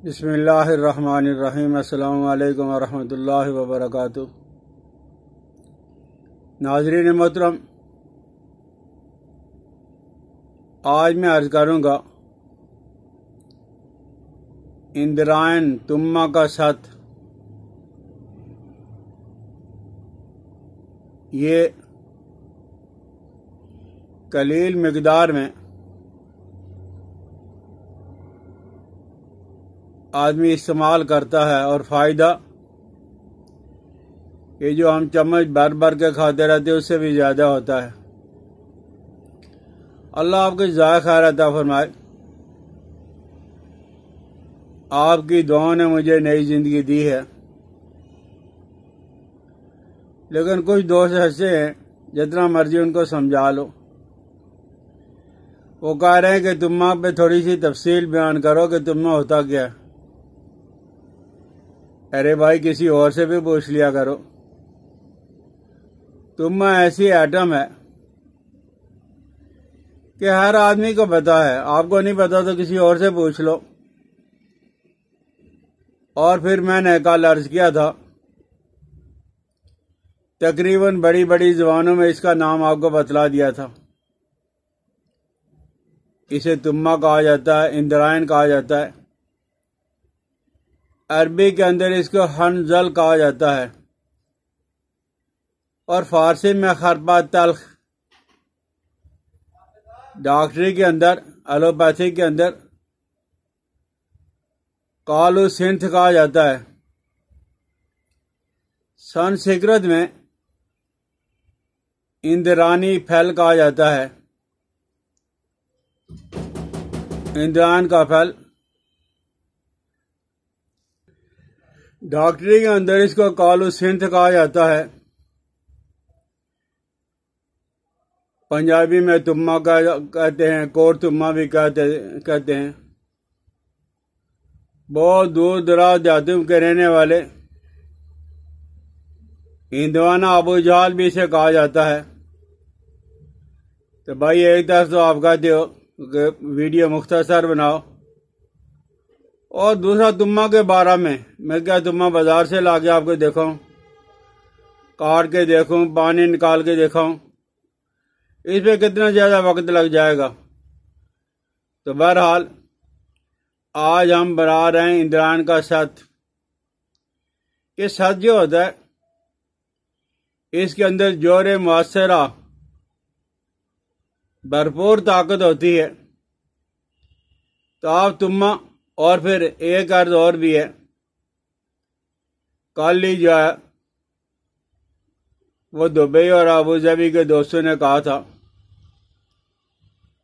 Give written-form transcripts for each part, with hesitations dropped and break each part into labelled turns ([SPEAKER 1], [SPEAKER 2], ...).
[SPEAKER 1] بسم اللہ الرحمن الرحیم۔ السلام علیکم ورحمۃ اللہ وبرکاتہ۔ ناظرین محترم، آج میں عرض کروں گا اندرائن تمہ کا ست۔ یہ قلیل مقدار میں آدمی استعمال کرتا ہے اور فائدہ یہ جو ہم چمچ بھر بھر کے کھاتے رہتے ہیں اس سے بھی زیادہ ہوتا ہے۔ اللہ آپ کو جزائے خیر عطا فرمائے۔ آپ کی دعاؤں نے مجھے نئی زندگی دی ہے، لیکن کچھ دوست ایسے ہیں جتنا مرضی ان کو سمجھا لو، وہ کہہ رہے ہیں کہ تمہ پہ تھوڑی سی تفصیل بیان کرو کہ تمہ ہوتا کیا ہے۔ ارے بھائی، کسی اور سے بھی پوچھ لیا کرو۔ تمہ ایسی ایٹم ہے کہ ہر آدمی کو پتا ہے، آپ کو نہیں پتا تو کسی اور سے پوچھ لو۔ اور پھر میں نے کل عرض کیا تھا، تقریباً بڑی بڑی زبانوں میں اس کا نام آپ کو بتلا دیا تھا۔ اسے تمہ کہا جاتا ہے، اندرائن کہا جاتا ہے، عربی کے اندر اس کو حنظل کہا جاتا ہے، اور فارسی میں خرپا تلخ، ڈاکٹری کے اندر، ایلوپیتھی کے اندر کالو سنتھ کہا جاتا ہے۔ سنسکرت میں اندرانی پھل کہا جاتا ہے، اندران کا پھل۔ ڈاکٹری کے اندر اس کو کالو سنتھ کہا جاتا ہے۔ پنجابی میں تمہ کہتے ہیں، کور تمہ بھی کہتے ہیں۔ بہت دور دراز دیہاتوں کے رہنے والے ہندوانہ ابو جہل بھی اسے کہا جاتا ہے۔ تو بھائی، ایک طرف تو آپ کہتے ہو کہ ویڈیو مختصر بناؤ، اور دوسرا تمہ کے بارے میں کیا تمہ بازار سے لا کے آپ کو دیکھاؤں، کاٹ کے دیکھوں، پانی نکال کے دیکھاؤں، اس پہ کتنا زیادہ وقت لگ جائے گا۔ تو بہرحال آج ہم بنا رہے ہیں اندرائن کا ست۔ یہ ست جو ہوتا ہے، اس کے اندر جوہر مؤثرہ بھرپور طاقت ہوتی ہے۔ تو آپ تمہ، اور پھر ایک عرض اور بھی ہے، کل ہی جو ہے وہ دبئی اور ابوظہبی کے دوستوں نے کہا تھا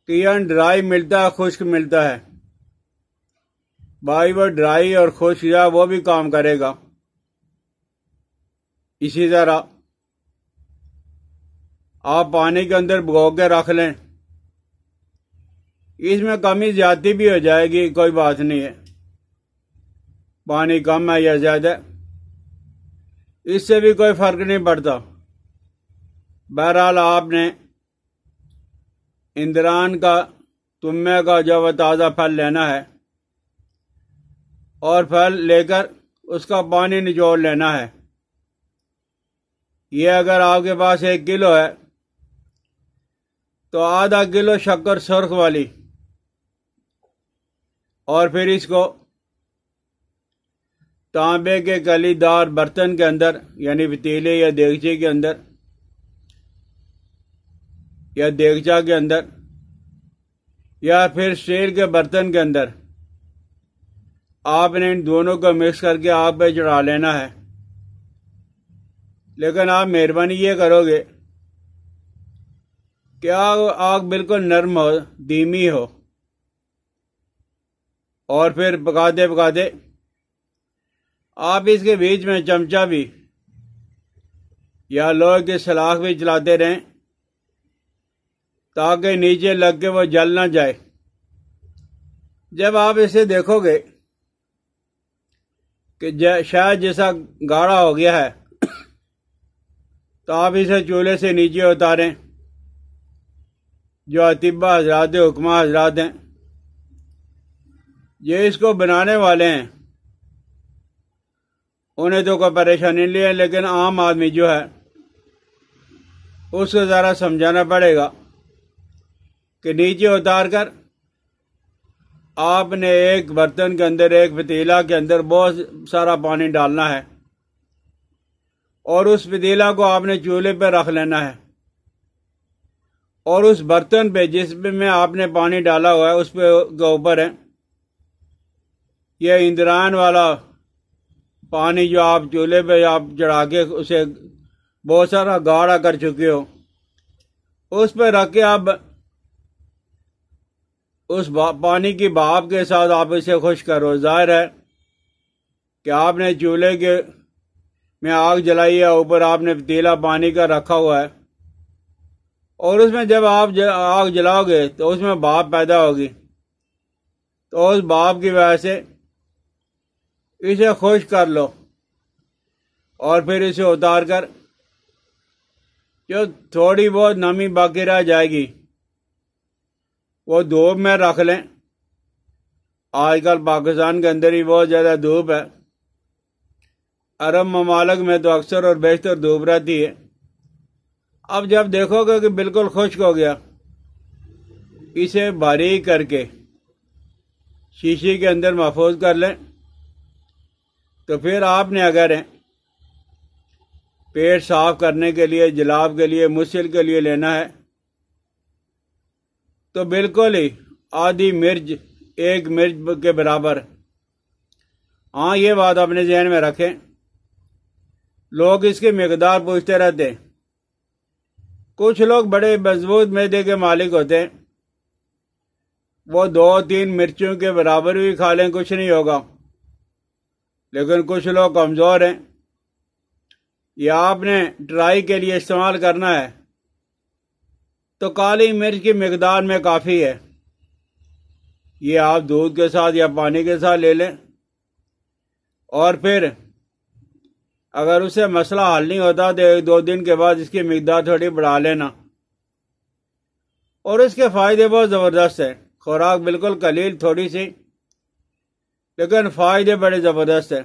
[SPEAKER 1] کہ یہ ڈرائی ملتا ہے، خشک ملتا ہے۔ بھائی، وہ ڈرائی اور خشک جو ہے وہ بھی کام کرے گا۔ اسی طرح آپ پانی کے اندر بھگو کے رکھ لیں، اس میں کمی زیادتی بھی ہو جائے گی، کوئی بات نہیں ہے، پانی کم ہے یا زیادہ، اس سے بھی کوئی فرق نہیں پڑتا۔ بہرحال آپ نے اندران کا، تمہ کا جو وہ تازہ پھل لینا ہے، اور پھل لے کر اس کا پانی نچوڑ لینا ہے۔ یہ اگر آپ کے پاس 1 کلو ہے تو آدھا کلو شکر سرخ والی، اور پھر اس کو تانبے کے کلی دار برتن کے اندر، یعنی پتیلے یا دیگچے کے اندر یا دیگچا کے اندر، یا پھر اسٹیل کے برتن کے اندر، آپ نے ان دونوں کو مکس کر کے آگ پہ چڑھا لینا ہے۔ لیکن آپ مہربانی یہ کرو گے کہ آگ بالکل نرم ہو، دھیمی ہو، اور پھر پکاتے پکاتے آپ اس کے بیچ میں چمچہ بھی یا لوہے کی سلاخ بھی چلاتے رہیں، تاکہ نیچے لگ کے وہ جل نہ جائے۔ جب آپ اسے دیکھو گے کہ شاید جیسا گاڑھا ہو گیا ہے، تو آپ اسے چولہے سے نیچے اتاریں۔ جو اطباء حضرات، حکماء حضرات ہیں، یہ اس کو بنانے والے ہیں انہیں تو کوئی پریشانی نہیں ہے، لیکن عام آدمی جو ہے اس کو ذرا سمجھانا پڑے گا کہ نیچے اتار کر آپ نے ایک برتن کے اندر، ایک پتیلا کے اندر بہت سارا پانی ڈالنا ہے، اور اس پتیلا کو آپ نے چولہے پہ رکھ لینا ہے، اور اس برتن پہ جس میں آپ نے پانی ڈالا ہوا ہے اس پہ کے اوپر ہے یہ ایندھران والا پانی جو آپ چولہے پہ آپ چڑھا کے اسے بہت سارا گاڑھا کر چکے ہو، اس پہ رکھ کے آپ اس پانی کی بھاپ کے ساتھ آپ اسے خشک کرو۔ ظاہر ہے کہ آپ نے چولہے کے میں آگ جلائی ہے، اوپر آپ نے پتیلا پانی کا رکھا ہوا ہے، اور اس میں جب آپ آگ جلاؤ گے تو اس میں بھاپ پیدا ہوگی، تو اس بھاپ کی وجہ سے اسے خشک کر لو، اور پھر اسے اتار کر جو تھوڑی بہت نمی باقی رہ جائے گی وہ دھوپ میں رکھ لیں۔ آج کل پاکستان کے اندر ہی بہت زیادہ دھوپ ہے، عرب ممالک میں تو اکثر اور بیشتر دھوپ رہتی ہے۔ اب جب دیکھو گے کہ بالکل خشک ہو گیا، اسے باریک کر کے شیشے کے اندر محفوظ کر لیں۔ تو پھر آپ نے اگر پیٹ صاف کرنے کے لیے، جلاب کے لیے، مسل کے لیے لینا ہے تو بالکل ہی آدھی مرچ، ایک مرچ کے برابر۔ ہاں یہ بات اپنے ذہن میں رکھیں، لوگ اس کی مقدار پوچھتے رہتے ہیں۔ کچھ لوگ بڑے مضبوط معدے کے مالک ہوتے ہیں، وہ 2-3 مرچوں کے برابر بھی کھا لیں کچھ نہیں ہوگا، لیکن کچھ لوگ کمزور ہیں۔ یہ آپ نے ٹرائی کے لیے استعمال کرنا ہے تو کالی مرچ کی مقدار میں کافی ہے، یہ آپ دودھ کے ساتھ یا پانی کے ساتھ لے لیں، اور پھر اگر اسے مسئلہ حل نہیں ہوتا تو 1-2 دن کے بعد اس کی مقدار تھوڑی بڑھا لینا، اور اس کے فائدے بہت زبردست ہیں۔ خوراک بالکل قلیل تھوڑی سی، لیکن فائدے بڑے زبردست ہیں۔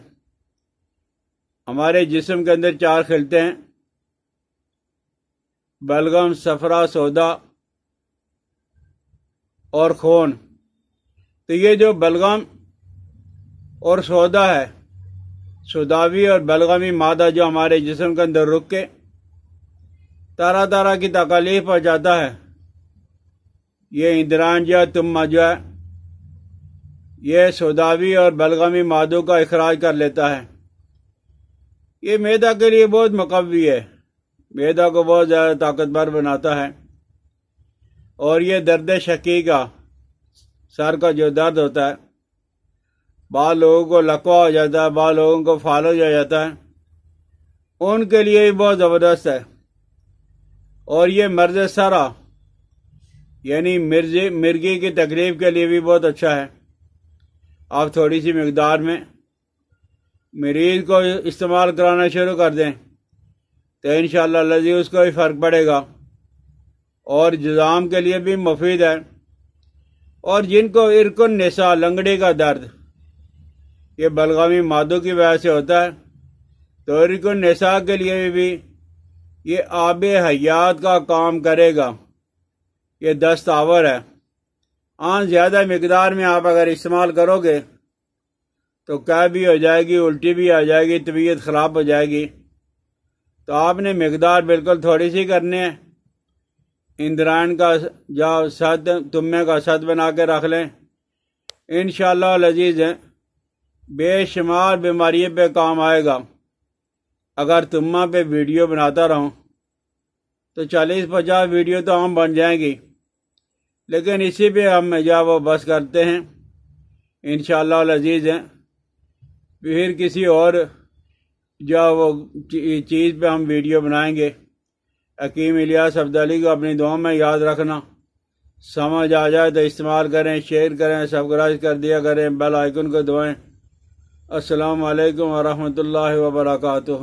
[SPEAKER 1] ہمارے جسم کے اندر 4 خلطیں ہیں، بلغم، صفرا، سودا اور خون۔ تو یہ جو بلغم اور سودا ہے، سوداوی اور بلغمی مادہ جو ہمارے جسم کے اندر رک کے طرح طرح کی تکالیف پہنچاتا ہے، یہ ایندھران جو ہے، تمہ جو ہے، یہ سوداوی اور بلغمی مادوں کا اخراج کر لیتا ہے۔ یہ معدہ کے لیے بہت مقوی ہے، معدہ کو بہت زیادہ طاقتور بناتا ہے، اور یہ درد شکی کا، سر کا جو درد ہوتا ہے، بعض لوگوں کو لقوہ ہو جاتا ہے، بعض لوگوں کو فالج ہو جاتا ہے، ان کے لیے بھی بہت زبردست ہے۔ اور یہ مرض سرا یعنی مرگی کی تکلیف کے لیے بھی بہت اچھا ہے۔ آپ تھوڑی سی مقدار میں مریض کو استعمال کرانا شروع کر دیں تو انشاءاللہ الذی اس کو بھی فرق پڑے گا، اور جذام کے لیے بھی مفید ہے۔ اور جن کو ارق النساء، لنگڑی کا درد، یہ بلغمی مادوں کی وجہ سے ہوتا ہے، تو ارق النساء کے لیے بھی یہ آب حیات کا کام کرے گا، یہ دستاور ہے۔ زیادہ مقدار میں آپ اگر استعمال کرو گے تو قے بھی ہو جائے گی، الٹی بھی آ جائے گی، طبیعت خراب ہو جائے گی۔ تو آپ نے مقدار بالکل تھوڑی سی کرنی ہے۔ ایندھران کا یا سد، تمے کا سد بنا کے رکھ لیں، انشاءاللہ العزیز بے شمار بیماریوں پہ کام آئے گا۔ اگر تمہ پہ ویڈیو بناتا رہوں تو 40-50 ویڈیو تو ہم بن جائیں گی، لیکن اسی پہ ہم وہ بس کرتے ہیں۔ انشاءاللہ العزیز پھر کسی اور وہ چیز پہ ہم ویڈیو بنائیں گے۔ حکیم الیاس عبدعلی کو اپنی دعاؤں میں یاد رکھنا، سمجھ آ جائے تو استعمال کریں، شیئر کریں، سبسکرائب کر دیا کریں، بیل آئیکن کو دبائیں۔ السلام علیکم ورحمۃ اللہ وبرکاتہ۔